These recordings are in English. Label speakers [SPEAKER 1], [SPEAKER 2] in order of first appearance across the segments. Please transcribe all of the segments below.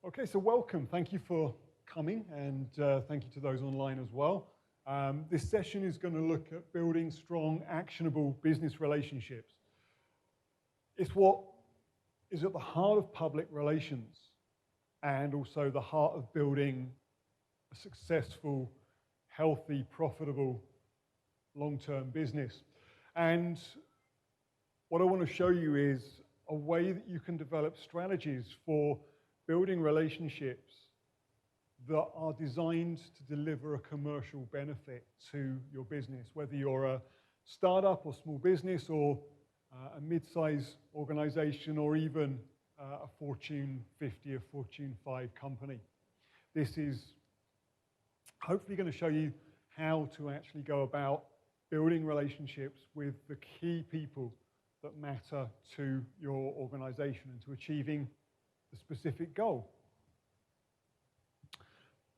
[SPEAKER 1] Okay, so welcome. Thank you for coming, and thank you to those online as well. This session is going to look at building strong, actionable business relationships. It's what is at the heart of public relations and also the heart of building a successful, healthy, profitable, long-term business. And what I want to show you is a way that you can develop strategies for building relationships that are designed to deliver a commercial benefit to your business, whether you're a startup or small business or a mid-size organization or even a Fortune 50 or Fortune 5 company. This is hopefully going to show you how to actually go about building relationships with the key people that matter to your organization and to achieving the specific goal.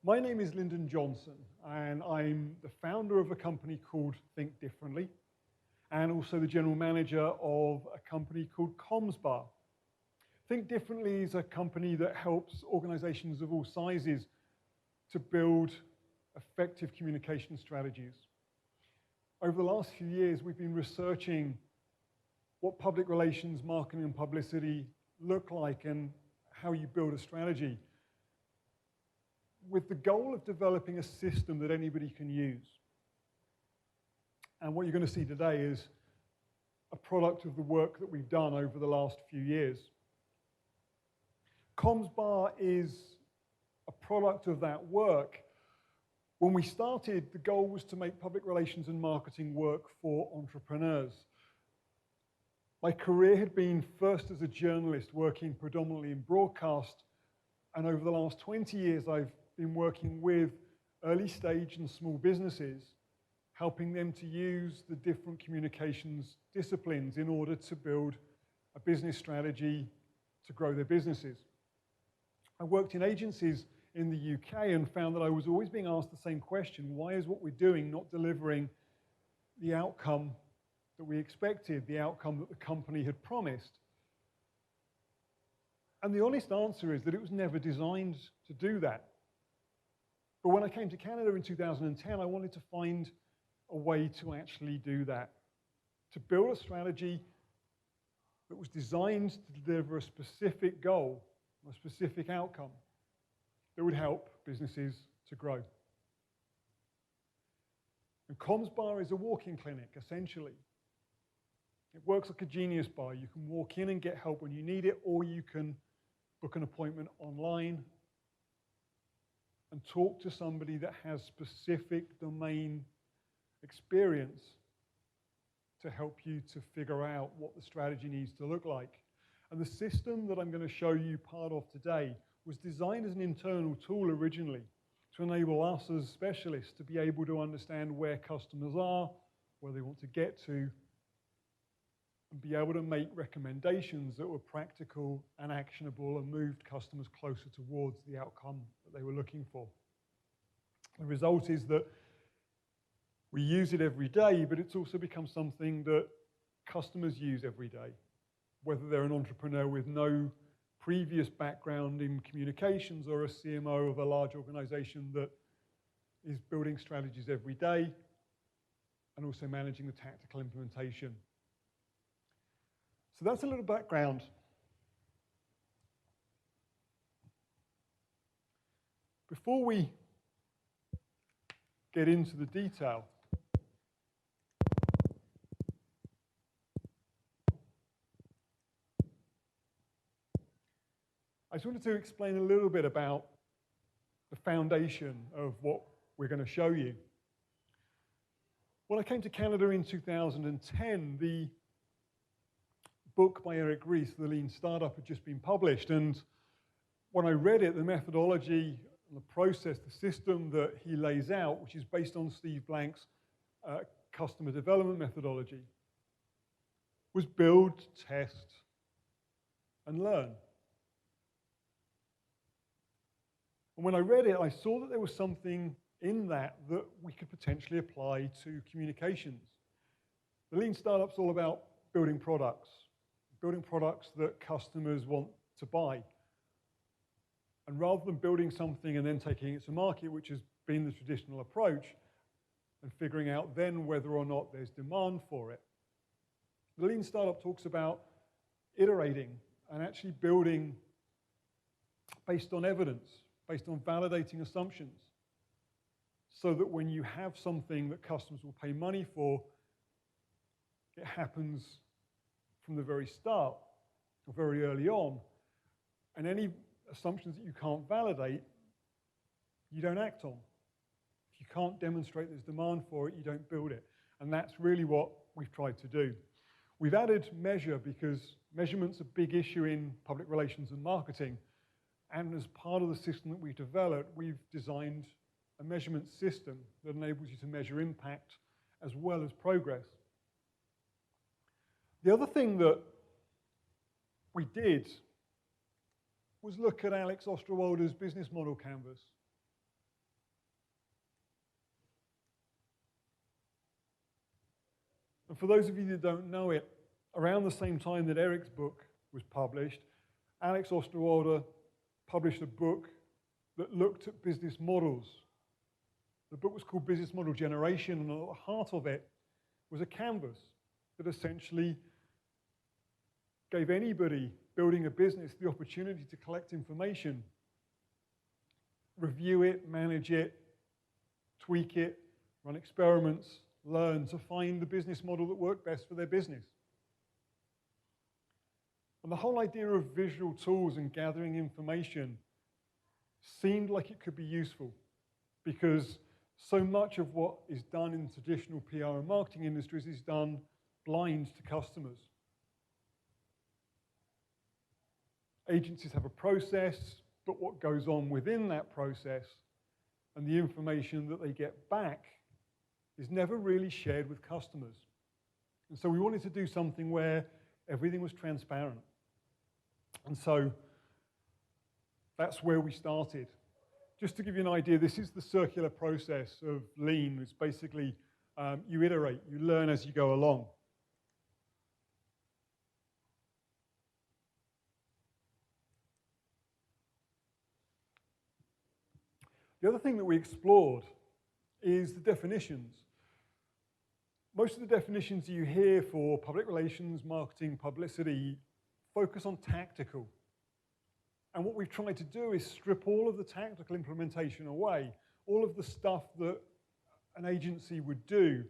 [SPEAKER 1] My name is Lyndon Johnson, and I'm the founder of a company called Think Differently, and also the general manager of a company called CommsBar. Think Differently is a company that helps organizations of all sizes to build effective communication strategies. Over the last few years, we've been researching what public relations, marketing, and publicity look like and how you build a strategy, with the goal of developing a system that anybody can use. And what you're going to see today is a product of the work that we've done over the last few years. CommsBar is a product of that work. When we started, the goal was to make public relations and marketing work for entrepreneurs. My career had been first as a journalist working predominantly in broadcast, and over the last 20 years I've been working with early stage and small businesses, helping them to use the different communications disciplines in order to build a business strategy to grow their businesses. I worked in agencies in the UK and found that I was always being asked the same question: why is what we're doing not delivering the outcome that we expected, the outcome that the company had promised? And the honest answer is that it was never designed to do that. But when I came to Canada in 2010, I wanted to find a way to actually do that, to build a strategy that was designed to deliver a specific goal, a specific outcome that would help businesses to grow. And CommsBar is a walk-in clinic, essentially. It works like a Genius Bar. You can walk in and get help when you need it, or you can book an appointment online and talk to somebody that has specific domain experience to help you to figure out what the strategy needs to look like. And the system that I'm going to show you part of today was designed as an internal tool originally to enable us as specialists to be able to understand where customers are, where they want to get to, and be able to make recommendations that were practical and actionable and moved customers closer towards the outcome that they were looking for. The result is that we use it every day, but it's also become something that customers use every day, whether they're an entrepreneur with no previous background in communications or a CMO of a large organization that is building strategies every day and also managing the tactical implementation. So that's a little background. Before we get into the detail, I just wanted to explain a little bit about the foundation of what we're going to show you. When I came to Canada in 2010, the book by Eric Ries, The Lean Startup, had just been published. And when I read it, the methodology, the process, the system that he lays out, which is based on Steve Blank's customer development methodology, was build, test, and learn. And when I read it, I saw that there was something in that that we could potentially apply to communications. The Lean Startup's all about building products that customers want to buy. And rather than building something and then taking it to market, which has been the traditional approach, and figuring out then whether or not there's demand for it, the Lean Startup talks about iterating and actually building based on evidence, based on validating assumptions, so that when you have something that customers will pay money for, it happens from the very start, or very early on, and any assumptions that you can't validate, you don't act on. If you can't demonstrate there's demand for it, you don't build it. And that's really what we've tried to do. We've added measure because measurement's a big issue in public relations and marketing. And as part of the system that we've developed, we've designed a measurement system that enables you to measure impact as well as progress. The other thing that we did was look at Alex Osterwalder's business model canvas. And for those of you that don't know it, around the same time that Eric's book was published, Alex Osterwalder published a book that looked at business models. The book was called Business Model Generation, and at the heart of it was a canvas that essentially gave anybody building a business the opportunity to collect information, review it, manage it, tweak it, run experiments, learn to find the business model that worked best for their business. And the whole idea of visual tools and gathering information seemed like it could be useful, because so much of what is done in traditional PR and marketing industries is done blind to customers. Agencies have a process, but what goes on within that process and the information that they get back is never really shared with customers. And so we wanted to do something where everything was transparent. And so that's where we started. Just to give you an idea, this is the circular process of Lean. It's basically you iterate, you learn as you go along. The other thing that we explored is the definitions. Most of the definitions you hear for public relations, marketing, publicity focus on tactical. And what we've tried to do is strip all of the tactical implementation away, all of the stuff that an agency would do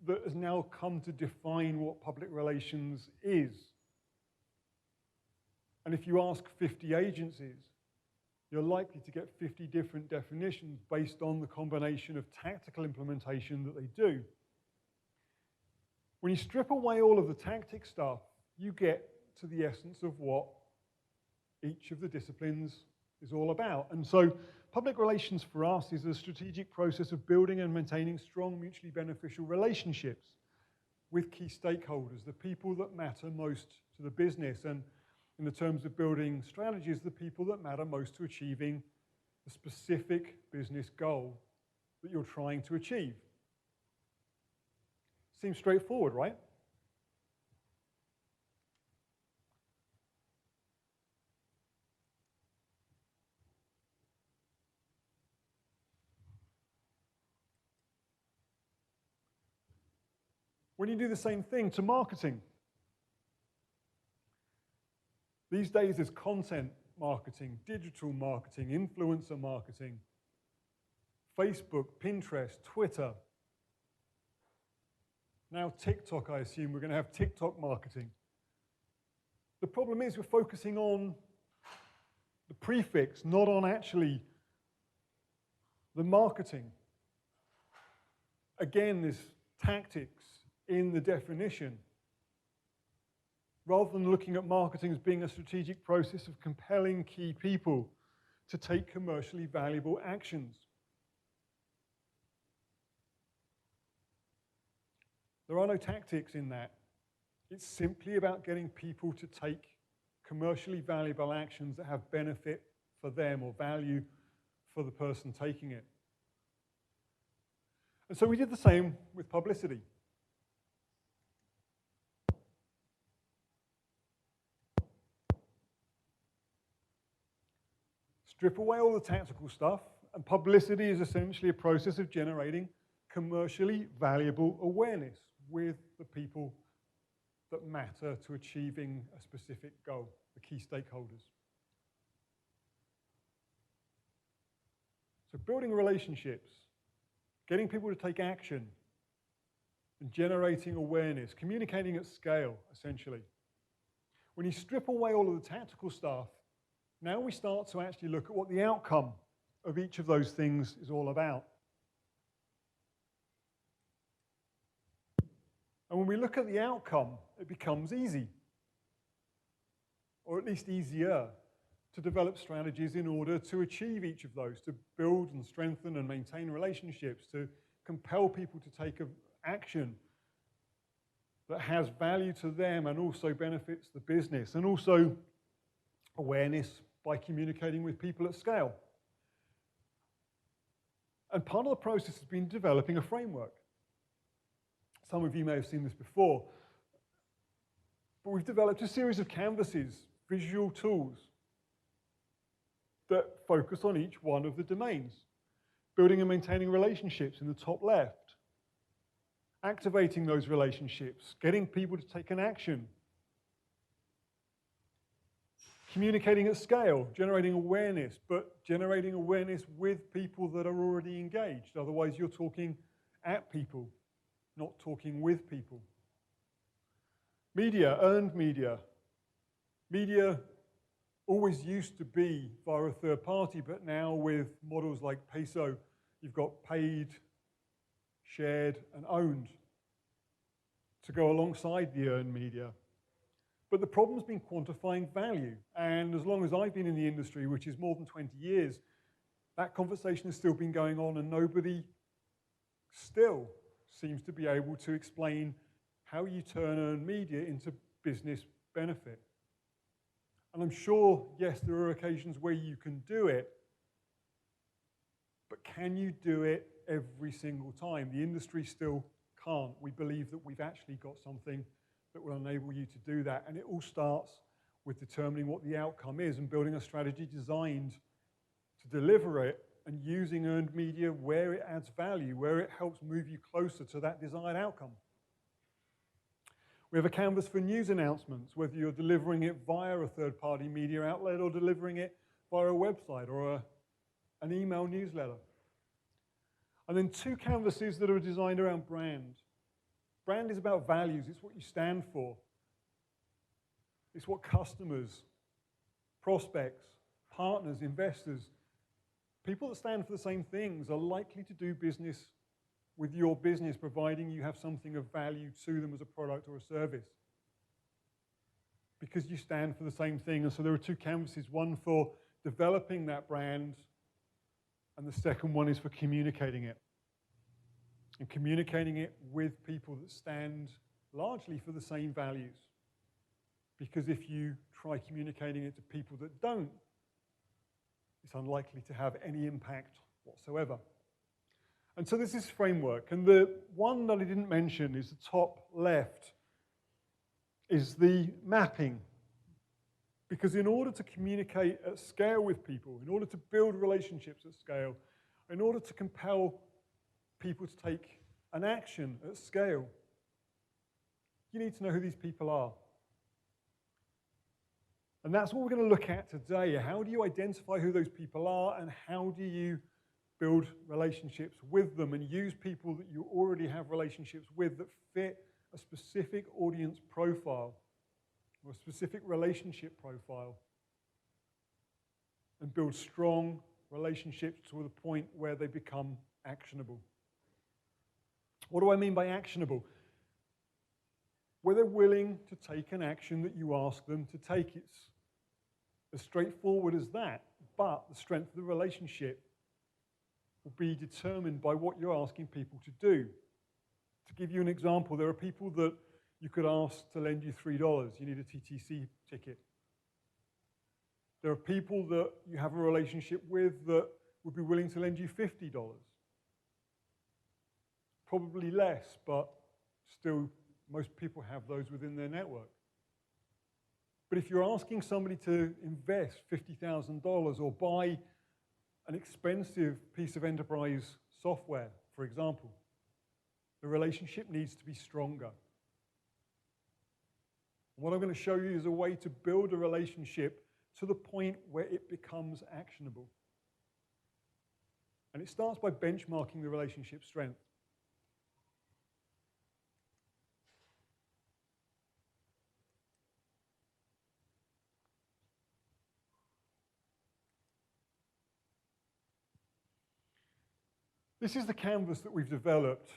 [SPEAKER 1] that has now come to define what public relations is. And if you ask 50 agencies, you're likely to get 50 different definitions based on the combination of tactical implementation that they do. When you strip away all of the tactic stuff, you get to the essence of what each of the disciplines is all about. And so public relations for us is a strategic process of building and maintaining strong, mutually beneficial relationships with key stakeholders, the people that matter most to the business, and in the terms of building strategies, the people that matter most to achieving the specific business goal that you're trying to achieve. Seems straightforward, right? When you do the same thing to marketing, these days there's content marketing, digital marketing, influencer marketing, Facebook, Pinterest, Twitter. Now TikTok, I assume we're going to have TikTok marketing. The problem is we're focusing on the prefix, not on actually the marketing. Again, there's tactics in the definition, rather than looking at marketing as being a strategic process of compelling key people to take commercially valuable actions. There are no tactics in that. It's simply about getting people to take commercially valuable actions that have benefit for them or value for the person taking it. And so we did the same with publicity. Strip away all the tactical stuff, and publicity is essentially a process of generating commercially valuable awareness with the people that matter to achieving a specific goal, the key stakeholders. So building relationships, getting people to take action, and generating awareness, communicating at scale, essentially. When you strip away all of the tactical stuff, now we start to actually look at what the outcome of each of those things is all about. And when we look at the outcome, it becomes easy, or at least easier, to develop strategies in order to achieve each of those, to build and strengthen and maintain relationships, to compel people to take action that has value to them and also benefits the business, and also awareness by communicating with people at scale. And part of the process has been developing a framework. Some of you may have seen this before, but we've developed a series of canvases, visual tools, that focus on each one of the domains. Building and maintaining relationships in the top left. Activating those relationships, getting people to take an action. Communicating at scale, generating awareness, but generating awareness with people that are already engaged. Otherwise, you're talking at people, not talking with people. Media, earned media. Media always used to be via a third party, but now with models like Peso, you've got paid, shared, and owned to go alongside the earned media. But the problem's been quantifying value. And as long as I've been in the industry, which is more than 20 years, that conversation has still been going on, and nobody still seems to be able to explain how you turn earned media into business benefit. And I'm sure, yes, there are occasions where you can do it, but can you do it every single time? The industry still can't. We believe that we've actually got something that will enable you to do that. And it all starts with determining what the outcome is and building a strategy designed to deliver it, and using earned media where it adds value, where it helps move you closer to that desired outcome. We have a canvas for news announcements, whether you're delivering it via a third-party media outlet or delivering it via a website or an email newsletter. And then two canvases that are designed around brand. Brand is about values. It's what you stand for. It's what customers, prospects, partners, investors, people that stand for the same things are likely to do business with your business, providing you have something of value to them as a product or a service, because you stand for the same thing. And so there are two canvases, one for developing that brand, and the second one is for communicating it. And communicating it with people that stand largely for the same values. Because if you try communicating it to people that don't, it's unlikely to have any impact whatsoever. And so there's this framework, and the one that I didn't mention is the top left, is the mapping. Because in order to communicate at scale with people, in order to build relationships at scale, in order to compel people to take an action at scale, you need to know who these people are. And that's what we're going to look at today. How do you identify who those people are, and how do you build relationships with them and use people that you already have relationships with that fit a specific audience profile or a specific relationship profile, and build strong relationships to the point where they become actionable. What do I mean by actionable? Where they're willing to take an action that you ask them to take. It's as straightforward as that, but the strength of the relationship will be determined by what you're asking people to do. To give you an example, there are people that you could ask to lend you $3. You need a TTC ticket. There are people that you have a relationship with that would be willing to lend you $50. Probably less, but still most people have those within their network. But if you're asking somebody to invest $50,000 or buy an expensive piece of enterprise software, for example, the relationship needs to be stronger. What I'm going to show you is a way to build a relationship to the point where it becomes actionable. And it starts by benchmarking the relationship strength. This is the canvas that we've developed.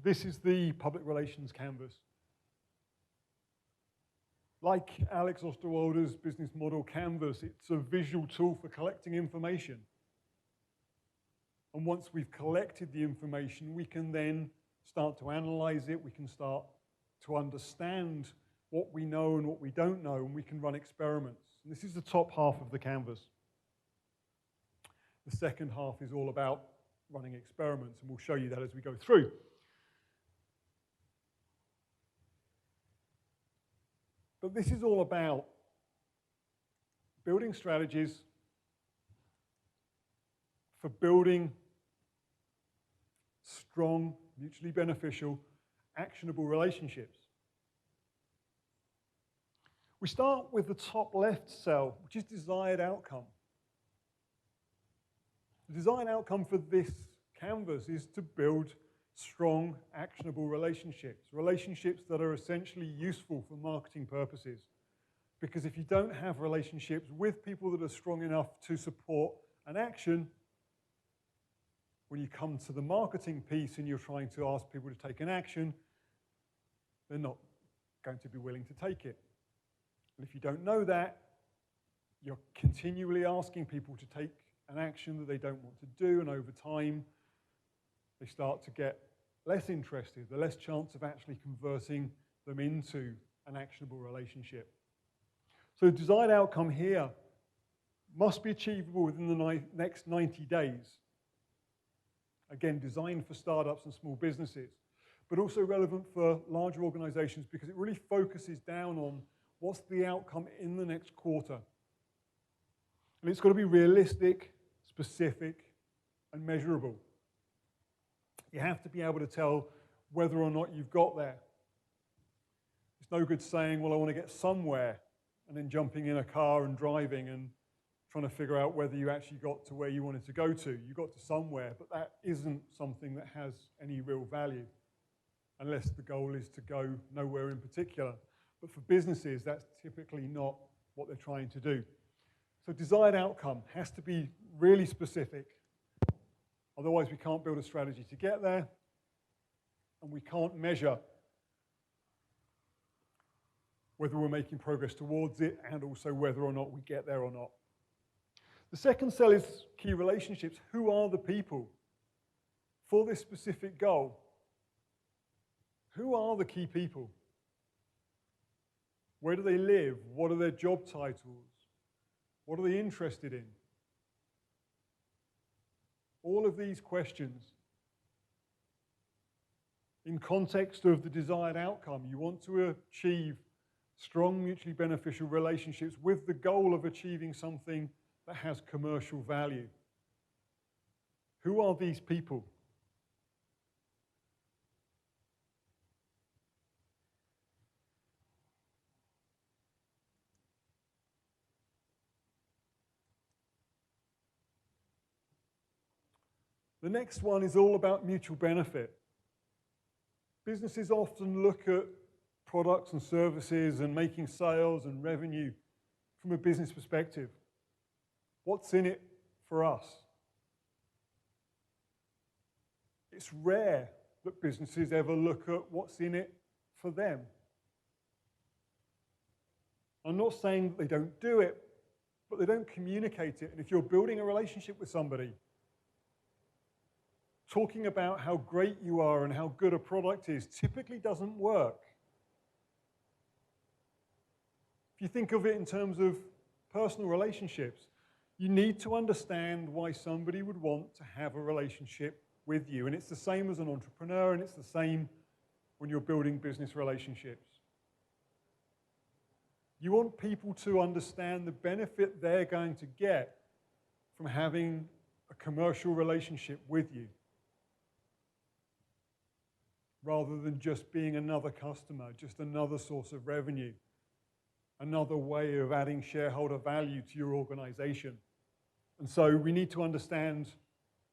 [SPEAKER 1] This is the public relations canvas. Like Alex Osterwalder's business model canvas, it's a visual tool for collecting information. And once we've collected the information, we can then start to analyze it. We can start to understand what we know and what we don't know, and we can run experiments. And this is the top half of the canvas. The second half is all about running experiments, and we'll show you that as we go through. But this is all about building strategies for building strong, mutually beneficial, actionable relationships. We start with the top left cell, which is desired outcome. The desired outcome for this canvas is to build strong, actionable relationships, relationships that are essentially useful for marketing purposes. Because if you don't have relationships with people that are strong enough to support an action, when you come to the marketing piece and you're trying to ask people to take an action, they're not going to be willing to take it. And if you don't know that, you're continually asking people to take an action that they don't want to do, and over time, they start to get less interested, the less chance of actually converting them into an actionable relationship. So the desired outcome here must be achievable within the next 90 days. Again, designed for startups and small businesses, but also relevant for larger organizations because it really focuses down on what's the outcome in the next quarter. And it's got to be realistic, specific, and measurable. You have to be able to tell whether or not you've got there. It's no good saying, well, I want to get somewhere, and then jumping in a car and driving and trying to figure out whether you actually got to where you wanted to go to. You got to somewhere, but that isn't something that has any real value, unless the goal is to go nowhere in particular. But for businesses, that's typically not what they're trying to do. So desired outcome has to be really specific. Otherwise, we can't build a strategy to get there, and we can't measure whether we're making progress towards it and also whether or not we get there or not. The second cell is key relationships. Who are the people for this specific goal? Who are the key people? Where do they live? What are their job titles? What are they interested in? All of these questions, in context of the desired outcome, you want to achieve strong, mutually beneficial relationships with the goal of achieving something that has commercial value. Who are these people? The next one is all about mutual benefit. Businesses often look at products and services and making sales and revenue from a business perspective. What's in it for us? It's rare that businesses ever look at what's in it for them. I'm not saying that they don't do it, but they don't communicate it. And if you're building a relationship with somebody, talking about how great you are and how good a product is typically doesn't work. If you think of it in terms of personal relationships, you need to understand why somebody would want to have a relationship with you. And it's the same as an entrepreneur, and it's the same when you're building business relationships. You want people to understand the benefit they're going to get from having a commercial relationship with you, rather than just being another customer, just another source of revenue, another way of adding shareholder value to your organization. And so we need to understand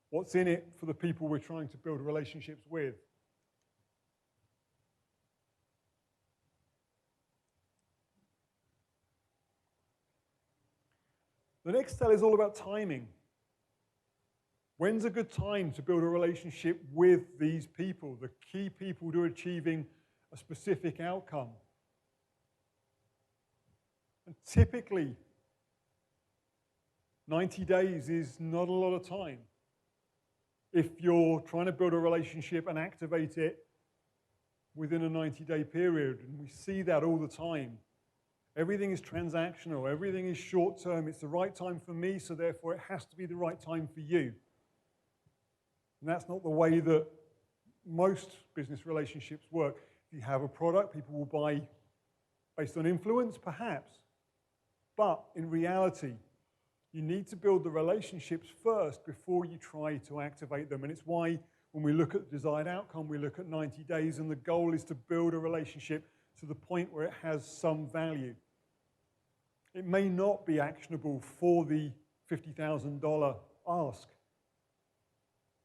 [SPEAKER 1] what's in it for the people we're trying to build relationships with. The next cell is all about timing. When's a good time to build a relationship with these people, the key people to achieving a specific outcome? And typically, 90 days is not a lot of time. If you're trying to build a relationship and activate it within a 90-day period, and we see that all the time. Everything is transactional, everything is short-term. It's the right time for me, so therefore it has to be the right time for you. And that's not the way that most business relationships work. If you have a product, people will buy based on influence, perhaps. But in reality, you need to build the relationships first before you try to activate them. And it's why when we look at the desired outcome, we look at 90 days, and the goal is to build a relationship to the point where it has some value. It may not be actionable for the $50,000 ask,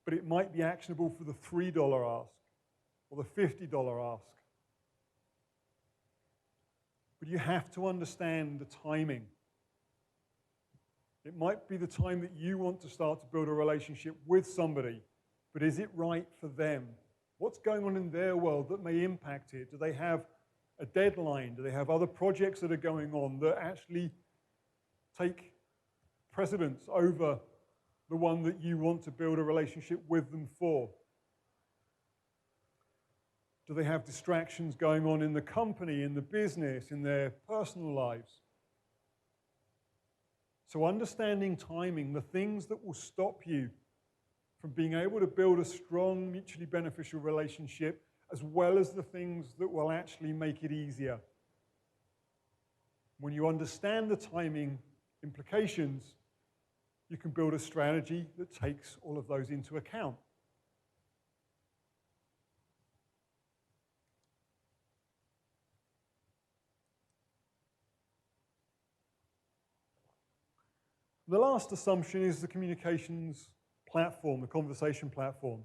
[SPEAKER 1] but it might be actionable for the $3 ask or the $50 ask. But you have to understand the timing. It might be the time that you want to start to build a relationship with somebody, but is it right for them? What's going on in their world that may impact it? Do they have a deadline? Do they have other projects that are going on that actually take precedence over the one that you want to build a relationship with them for? Do they have distractions going on in the company, in the business, in their personal lives? So understanding timing, the things that will stop you from being able to build a strong, mutually beneficial relationship, as well as the things that will actually make it easier. When you understand the timing implications, you can build a strategy that takes all of those into account. The last assumption is the communications platform, the conversation platform.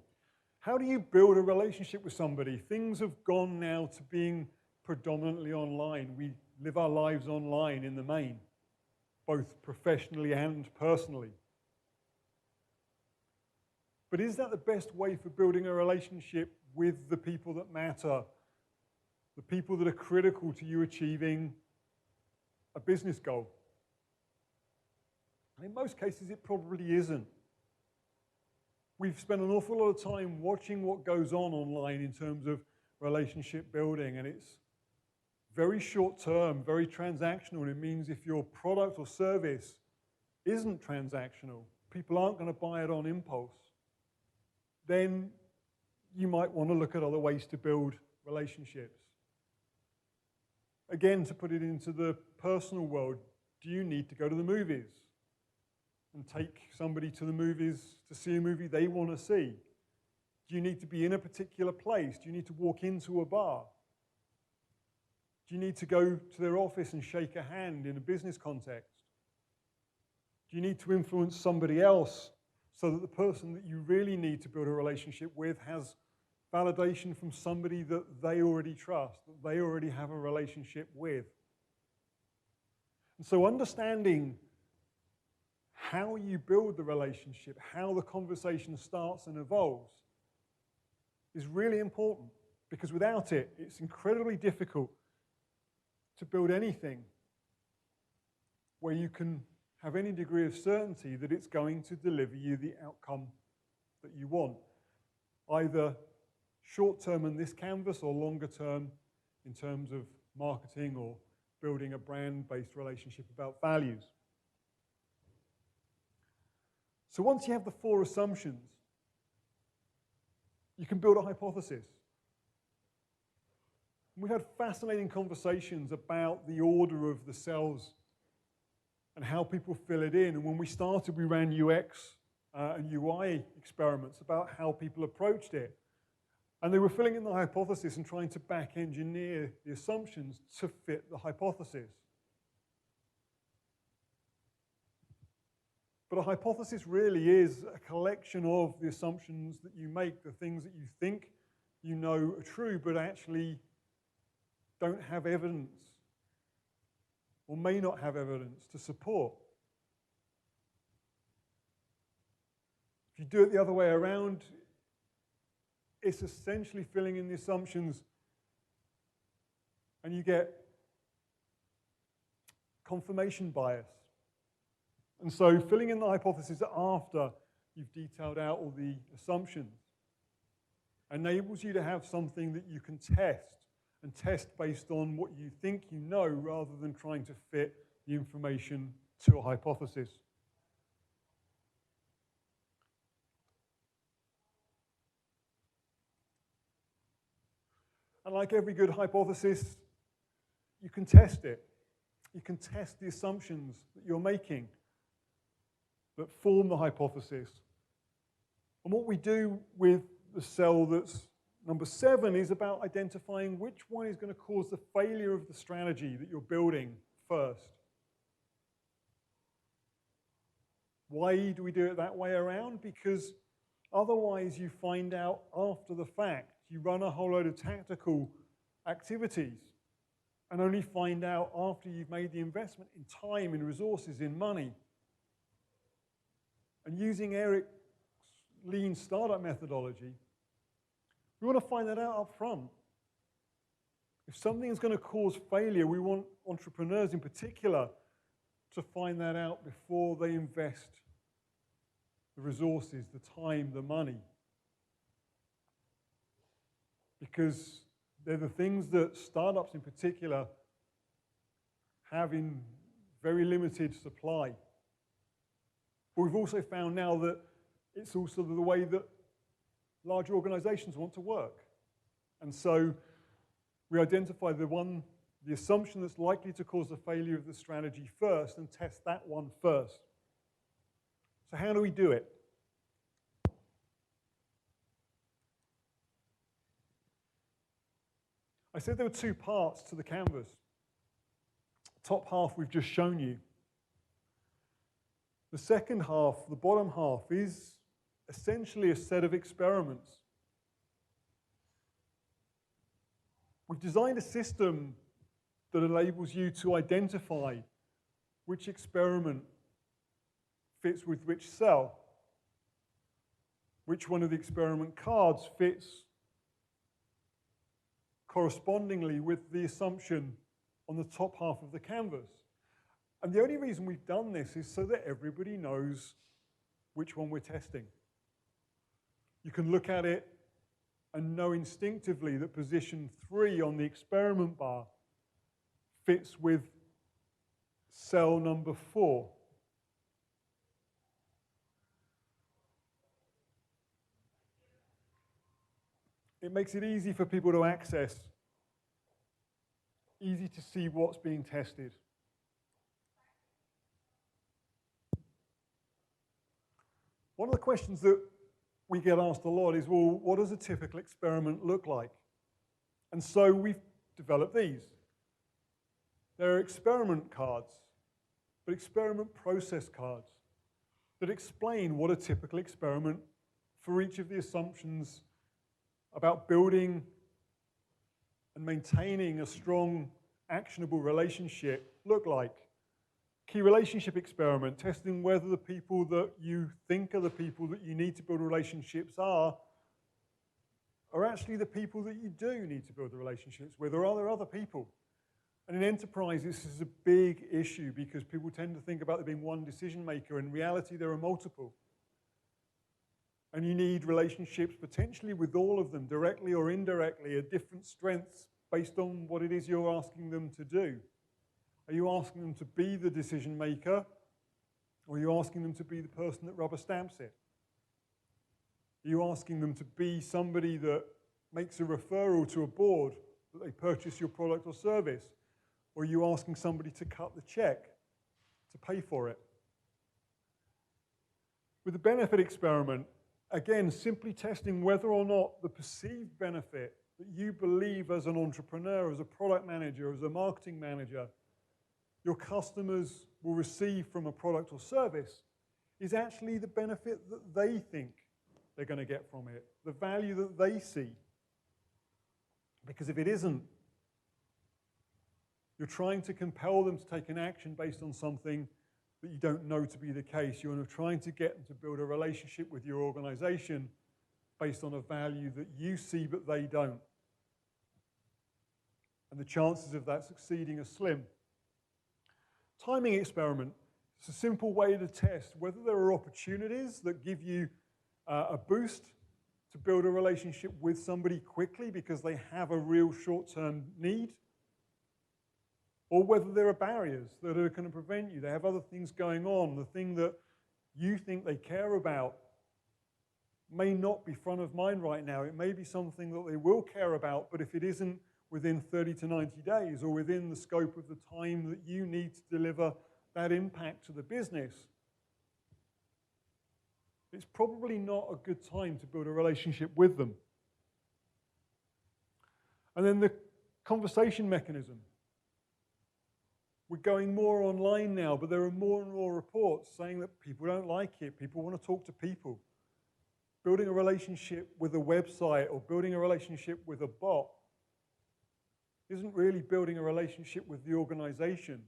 [SPEAKER 1] How do you build a relationship with somebody? Things have gone now to being predominantly online. We live our lives online in the main, both professionally and personally. But is that the best way for building a relationship with the people that matter, the people that are critical to you achieving a business goal? In most cases, it probably isn't. We've spent an awful lot of time watching what goes on online in terms of relationship building, and it's very short-term, very transactional, and it means if your product or service isn't transactional, people aren't going to buy it on impulse, then you might want to look at other ways to build relationships. Again, to put it into the personal world, do you need to go to the movies and take somebody to the movies to see a movie they want to see? Do you need to be in a particular place? Do you need to walk into a bar? Do you need to go to their office and shake a hand in a business context? Do you need to influence somebody else so that the person that you really need to build a relationship with has validation from somebody that they already trust, that they already have a relationship with? And so understanding how you build the relationship, how the conversation starts and evolves, is really important, because without it, it's incredibly difficult to build anything where you can have any degree of certainty that it's going to deliver you the outcome that you want, either short-term in this canvas or longer-term in terms of marketing or building a brand-based relationship about values. So once you have the 4 assumptions, you can build a hypothesis. We had fascinating conversations about the order of the cells and how people fill it in. And when we started, we ran UX and UI experiments about how people approached it. And they were filling in the hypothesis and trying to back engineer the assumptions to fit the hypothesis. But a hypothesis really is a collection of the assumptions that you make, the things that you think you know are true, but actually don't have evidence or may not have evidence to support. If you do it the other way around, it's essentially filling in the assumptions and you get confirmation bias. And so filling in the hypothesis after you've detailed out all the assumptions enables you to have something that you can test, and test based on what you think you know rather than trying to fit the information to a hypothesis. And like every good hypothesis, you can test it. You can test the assumptions that you're making that form the hypothesis. And what we do with the cell that's number 7 is about identifying which one is going to cause the failure of the strategy that you're building first. Why do we do it that way around? Because otherwise you find out after the fact. You run a whole load of tactical activities and only find out after you've made the investment in time, in resources, in money. And using Eric's lean startup methodology, we want to find that out up front. If something is going to cause failure, we want entrepreneurs in particular to find that out before they invest the resources, the time, the money. Because they're the things that startups in particular have in very limited supply. But we've also found now that it's also the way that larger organizations want to work. And so we identify the assumption that's likely to cause the failure of the strategy first and test that one first. So how do we do it? I said there were 2 parts to the canvas. Top half we've just shown you. The second half, the bottom half, is essentially a set of experiments. We've designed a system that enables you to identify which experiment fits with which cell, which one of the experiment cards fits correspondingly with the assumption on the top half of the canvas. And the only reason we've done this is so that everybody knows which one we're testing. You can look at it and know instinctively that position 3 on the experiment bar fits with cell number 4. It makes it easy for people to access, easy to see what's being tested. One of the questions that we get asked a lot is, well, what does a typical experiment look like? And so we've developed these. They're experiment cards, but experiment process cards that explain what a typical experiment for each of the assumptions about building and maintaining a strong, actionable relationship look like. Key relationship experiment, testing whether the people that you think are the people that you need to build relationships are actually the people that you do need to build the relationships with, or are there other people? And in enterprise, this is a big issue because people tend to think about there being one decision maker. In reality, there are multiple. And you need relationships potentially with all of them, directly or indirectly, at different strengths based on what it is you're asking them to do. Are you asking them to be the decision maker, or are you asking them to be the person that rubber stamps it? Are you asking them to be somebody that makes a referral to a board that they purchase your product or service? Or are you asking somebody to cut the check to pay for it? With the benefit experiment, again, simply testing whether or not the perceived benefit that you believe as an entrepreneur, as a product manager, as a marketing manager, your customers will receive from a product or service is actually the benefit that they think they're going to get from it, the value that they see. Because if it isn't, you're trying to compel them to take an action based on something that you don't know to be the case. You're trying to get them to build a relationship with your organization based on a value that you see but they don't. And the chances of that succeeding are slim. Timing experiment. It's a simple way to test whether there are opportunities that give you a boost to build a relationship with somebody quickly because they have a real short-term need, or whether there are barriers that are going to prevent you. They have other things going on. The thing that you think they care about may not be front of mind right now. It may be something that they will care about, but if it isn't within 30 to 90 days or within the scope of the time that you need to deliver that impact to the business, it's probably not a good time to build a relationship with them. And then the conversation mechanism. We're going more online now, but there are more and more reports saying that people don't like it. People want to talk to people. Building a relationship with a website or building a relationship with a bot isn't really building a relationship with the organization.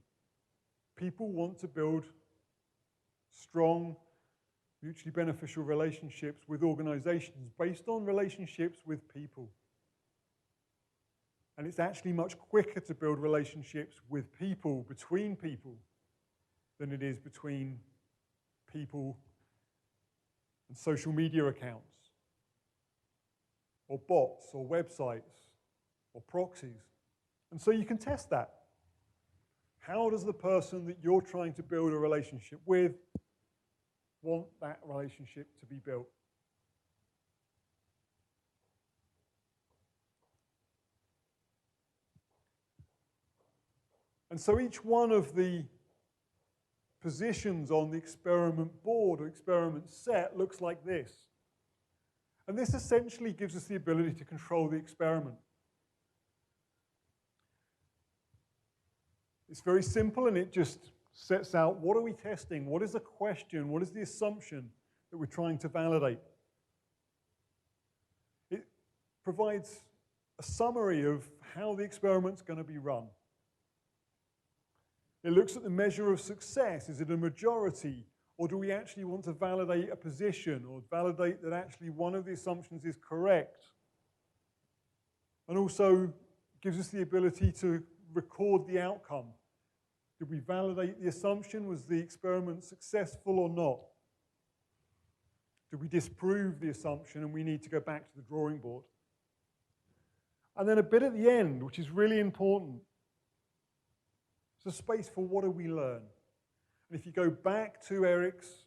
[SPEAKER 1] People want to build strong, mutually beneficial relationships with organizations based on relationships with people. And it's actually much quicker to build relationships with people, between people, than it is between people and social media accounts, or bots, or websites, or proxies. And so you can test that. How does the person that you're trying to build a relationship with want that relationship to be built? And so each one of the positions on the experiment board or experiment set looks like this. And this essentially gives us the ability to control the experiment. It's very simple, and it just sets out what are we testing, what is the question, what is the assumption that we're trying to validate. It provides a summary of how the experiment's going to be run. It looks at the measure of success. Is it a majority, or do we actually want to validate a position or validate that actually one of the assumptions is correct? And also gives us the ability to record the outcome. Did we validate the assumption? Was the experiment successful or not? Did we disprove the assumption and we need to go back to the drawing board? And then a bit at the end, which is really important. It's a space for what do we learn? And if you go back to Eric's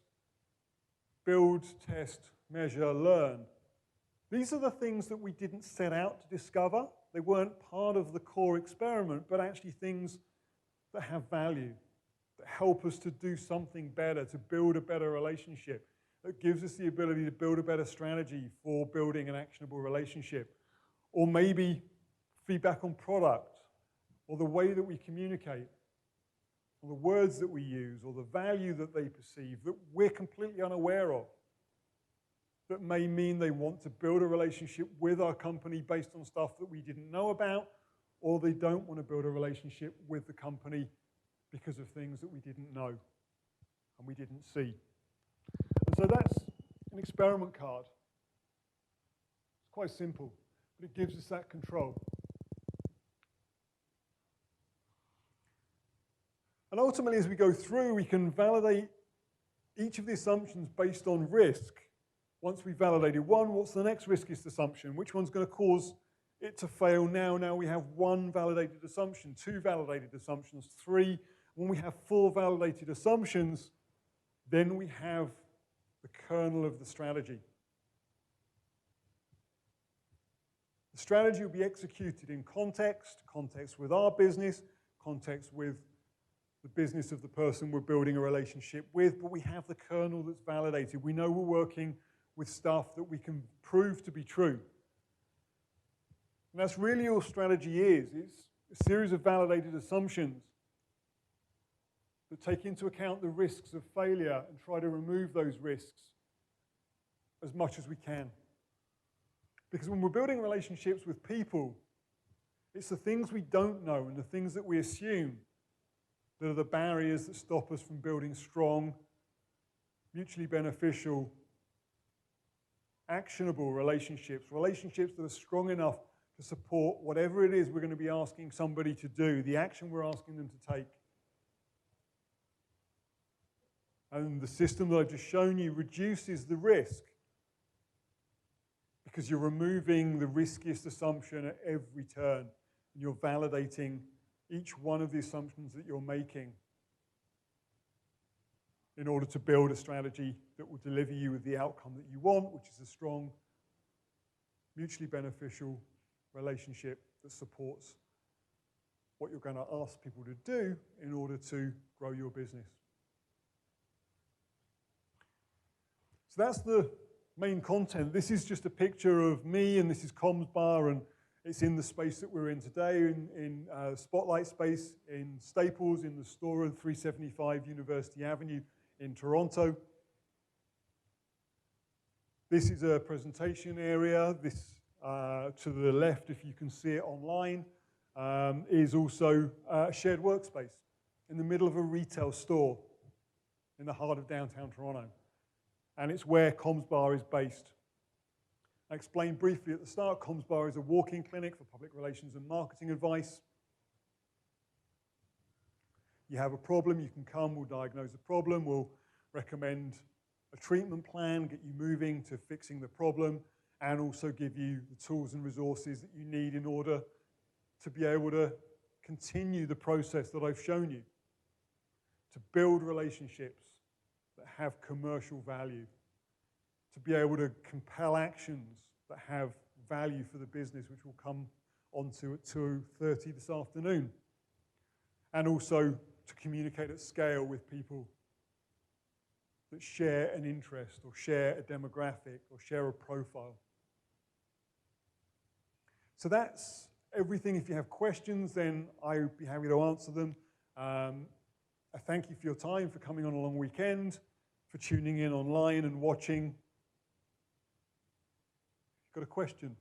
[SPEAKER 1] build, test, measure, learn, these are the things that we didn't set out to discover. They weren't part of the core experiment, but actually things that have value, that help us to do something better, to build a better relationship, that gives us the ability to build a better strategy for building an actionable relationship. Or maybe feedback on product, or the way that we communicate, or the words that we use, or the value that they perceive that we're completely unaware of, that may mean they want to build a relationship with our company based on stuff that we didn't know about, or they don't want to build a relationship with the company because of things that we didn't know and we didn't see. And so that's an experiment card. It's quite simple, but it gives us that control. And ultimately, as we go through, we can validate each of the assumptions based on risk. Once we've validated one, what's the next riskiest assumption? Which one's going to cause it to fail now? Now we have one validated assumption, two validated assumptions, three. When we have four validated assumptions, then we have the kernel of the strategy. The strategy will be executed in context with our business, context with the business of the person we're building a relationship with, but we have the kernel that's validated. We know we're working with stuff that we can prove to be true. And that's really all strategy is. It's a series of validated assumptions that take into account the risks of failure and try to remove those risks as much as we can. Because when we're building relationships with people, it's the things we don't know and the things that we assume that are the barriers that stop us from building strong, mutually beneficial, actionable relationships that are strong enough to support whatever it is we're going to be asking somebody to do, the action we're asking them to take. And the system that I've just shown you reduces the risk because you're removing the riskiest assumption at every turn. And you're validating each one of the assumptions that you're making in order to build a strategy that will deliver you with the outcome that you want, which is a strong, mutually beneficial relationship that supports what you're going to ask people to do in order to grow your business. So that's the main content. This is just a picture of me, and this is Comms Bar, and it's in the space that we're in today, in Spotlight space, in Staples, in the store of 375 University Avenue in Toronto. This is a presentation area. This, to the left, if you can see it online, is also a shared workspace in the middle of a retail store in the heart of downtown Toronto. And it's where Comms Bar is based. I explained briefly at the start, Comms Bar is a walk-in clinic for public relations and marketing advice. You have a problem, you can come, we'll diagnose the problem, we'll recommend a treatment plan, get you moving to fixing the problem, and also give you the tools and resources that you need in order to be able to continue the process that I've shown you, to build relationships that have commercial value, to be able to compel actions that have value for the business, which we'll come onto at 2:30 this afternoon, and also to communicate at scale with people that share an interest or share a demographic or share a profile. So that's everything. If you have questions, then I'll be happy to answer them. I thank you for your time, for coming on a long weekend, for tuning in online and watching. Got a question?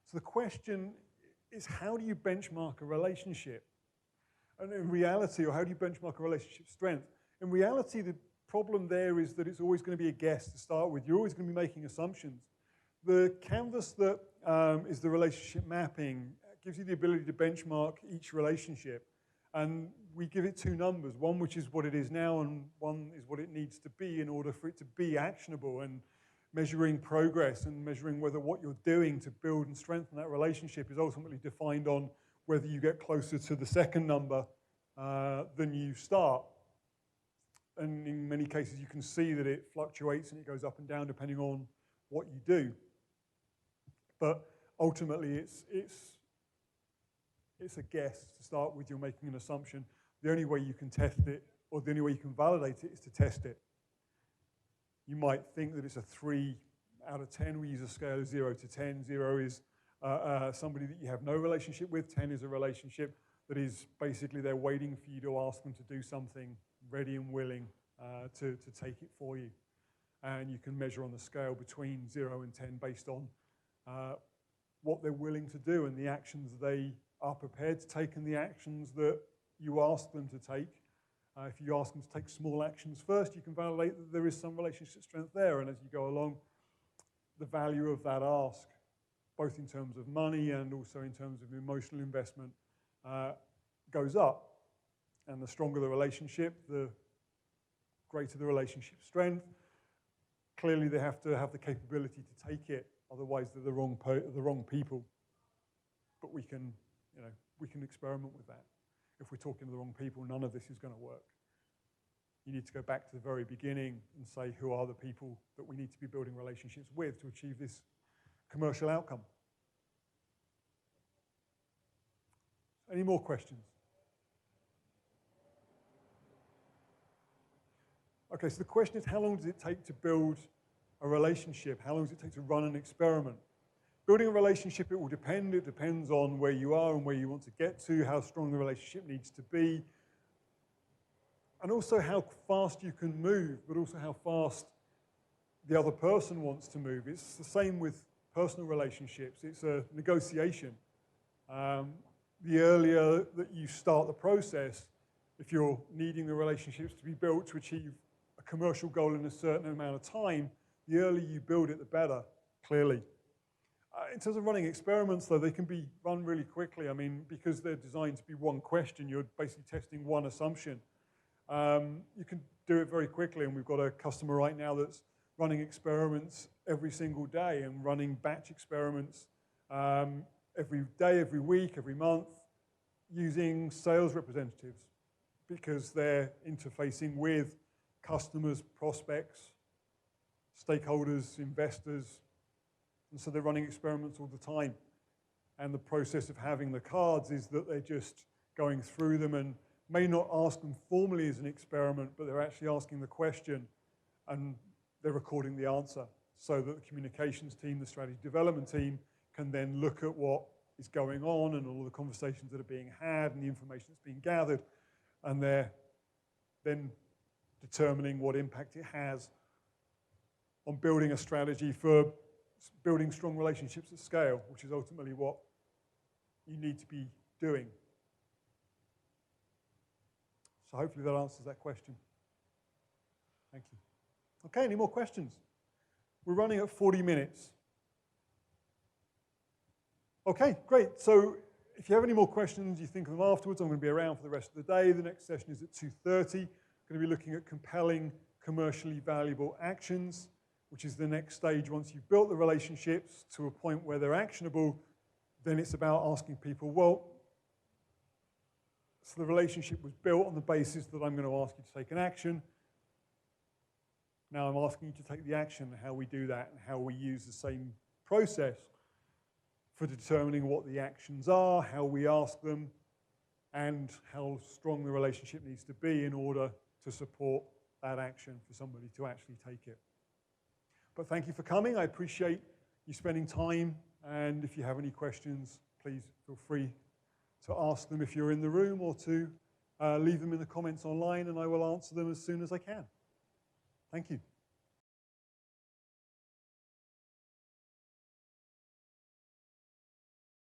[SPEAKER 1] So the question is, how do you benchmark a relationship? And in reality, or how do you benchmark a relationship strength? In reality, the problem there is that it's always going to be a guess to start with. You're always going to be making assumptions. The canvas that is the relationship mapping gives you the ability to benchmark each relationship. And we give it two numbers, one which is what it is now and one is what it needs to be in order for it to be actionable, and measuring progress and measuring whether what you're doing to build and strengthen that relationship is ultimately defined on whether you get closer to the second number than you start. And in many cases, you can see that it fluctuates and it goes up and down depending on what you do. But ultimately, it's a guess to start with. You're making an assumption. The only way you can test it, or the only way you can validate it, is to test it. You might think that it's a 3 out of 10. We use a scale of 0 to 10. 0 is somebody that you have no relationship with. 10 is a relationship that is basically they're waiting for you to ask them to do something, ready and willing to take it for you. And you can measure on the scale between 0 and 10 based on what they're willing to do and the actions they are prepared to take and the actions that you ask them to take. If you ask them to take small actions first, you can validate that there is some relationship strength there. And as you go along, the value of that ask, both in terms of money and also in terms of emotional investment, goes up. And the stronger the relationship, the greater the relationship strength. Clearly, they have to have the capability to take it. Otherwise, they're the wrong people. But we can experiment with that. If we're talking to the wrong people, none of this is going to work. you need to go back to the very beginning and say, who are the people that we need to be building relationships with to achieve this commercial outcome? Any more questions? Okay, so the question is, how long does it take to build a relationship? How long does it take to run an experiment? Building a relationship, it will depend. It depends on where you are and where you want to get to, how strong the relationship needs to be, and also how fast you can move, but also how fast the other person wants to move. It's the same with personal relationships. It's a negotiation. The earlier that you start the process, if you're needing the relationships to be built to achieve a commercial goal in a certain amount of time, the earlier you build it, the better, clearly. In terms of running experiments, though, they can be run really quickly. I mean, because they're designed to be one question, you're basically testing one assumption. You can do it very quickly, and we've got a customer right now that's running experiments every single day and running batch experiments every day, every week, every month, using sales representatives because they're interfacing with customers, prospects, stakeholders, investors, and so they're running experiments all the time. And the process of having the cards is that they're just going through them and may not ask them formally as an experiment, but they're actually asking the question and they're recording the answer so that the communications team, the strategy development team, can then look at what is going on and all the conversations that are being had and the information that's being gathered, and they're then determining what impact it has on building a strategy for building strong relationships at scale, which is ultimately what you need to be doing. So hopefully that answers that question. Thank you. Okay, any more questions? We're running at 40 minutes. Okay, great. So if you have any more questions, you think of them afterwards. I'm going to be around for the rest of the day. The next session is at 2:30. I'm going to be looking at compelling, commercially valuable actions, which is the next stage. Once you've built the relationships to a point where they're actionable, then it's about asking people, well, so the relationship was built on the basis that I'm going to ask you to take an action. Now I'm asking you to take the action, how we do that, and how we use the same process for determining what the actions are, how we ask them, and how strong the relationship needs to be in order to support that action for somebody to actually take it. But thank you for coming. I appreciate you spending time, and if you have any questions, please feel free to ask them if you're in the room or to leave them in the comments online, and I will answer them as soon as I can. Thank you.